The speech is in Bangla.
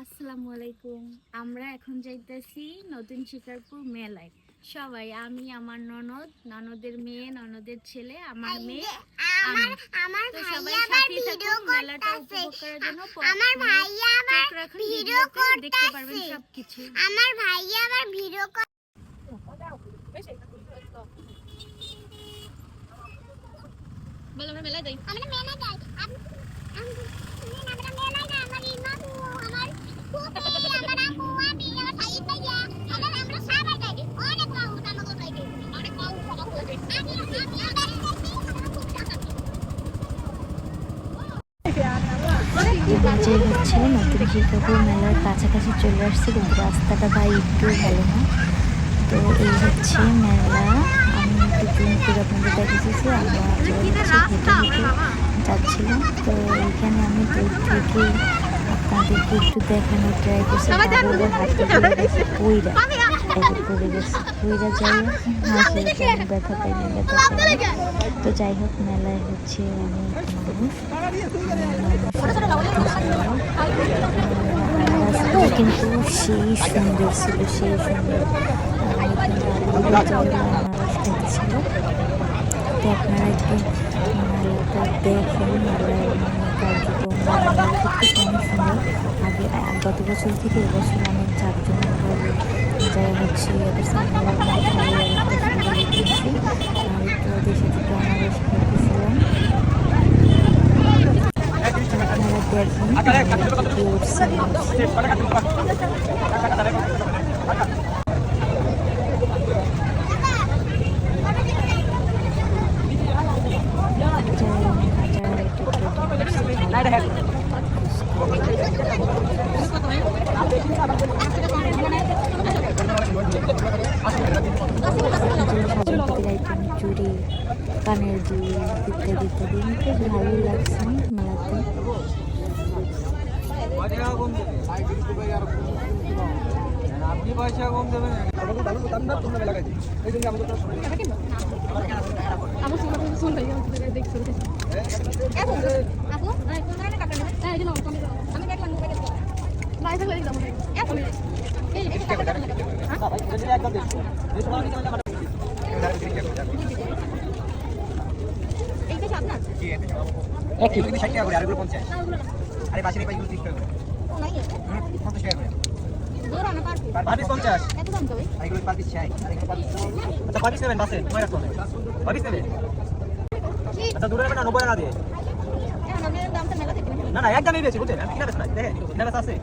আসসালামু আলাইকুম। আমরা এখন যাইতেছি নতুন শিকারপুর মেলায়। সবাই, আমি, আমার ননদের মেয়ে, ননদের ছেলে, আমার মেয়ে, আমার তো সবাই ভাইয়া আবার সাথে ভিডিও থাকুন মেলাটা উপভোগ করার জন্য। আমার ভাইয়া আবার ভিডিও দেখতে পারবেন সবকিছু। আমার ভাইয়া আবার ভিডিও বলো আমরা মেলায় যাই। আমরা মেলায় যাই। আমরা মেলায় যাই। আমার ইমামু, আমার ফুপি, আমার আম্মু, আমি, আমার সাইদ ভাইয়া, আমরা সবাই যাই। অনেক মানুষ আমাদের যাই। অনেক মানুষ আমাদের যাই। বাজে হচ্ছে নতুন শিকারপুর মেলার কাছাকাছি চলে আসছে, কিন্তু রাস্তাটা ভাই একটু ভালো না। তো এই হচ্ছে মেলা। আমি একটু জুম করে আপনাদের দেখাচ্ছি। আমরা হেঁটে যাচ্ছিলাম। তো এখানে আমি দূর থেকে আপনাদেরকে একটু দেখানোর ট্রাই করছি। পইরা পড়ে গেছে, পইরা যাই হাসি ব্যথা পাইনি, ব্যথা পাইনি। তো যাই হোক, মেলায় হচ্ছে অনেক মানুষ, কিন্তু সেই সুন্দর ছিল, সেই সুন্দর ছিল। তো আপনারা একটু মেলাটা দেখেন। মেলার কার্যক্রম অনেক সুন্দর। আগে গত বছর থেকে এবছর অনেক জাঁকজমকভাবে যাই হচ্ছে এদের সামনে কিনছি। আর একটু ওদের সাথে একটু আনারস খেতেছিলাম। আপনারা দেখেন চুড়ি, কানের দুল ইত্যাদি ইত্যাদি বেশ ভালোই লাগছে মেলাতে। আপনি পয়সা কম দেবেন। আরে বাসের এই পাইগুলো 30 টাকা করে। 50 টাকা করে। পারপিস 50। এত দাম তো ভাই? এগুলো পারপিস চাই। আচ্ছা পারপিস নেবেন বাসে, কয় রাখতে হবে? পারপিস নেবেন? আচ্ছা দূরে নেবেন না 90 টাকা দিয়ে? না না একদমই বেশি বুঝছেন, আমি কিনা বেশ নাই দেখেন, কিনা বেশ আছে।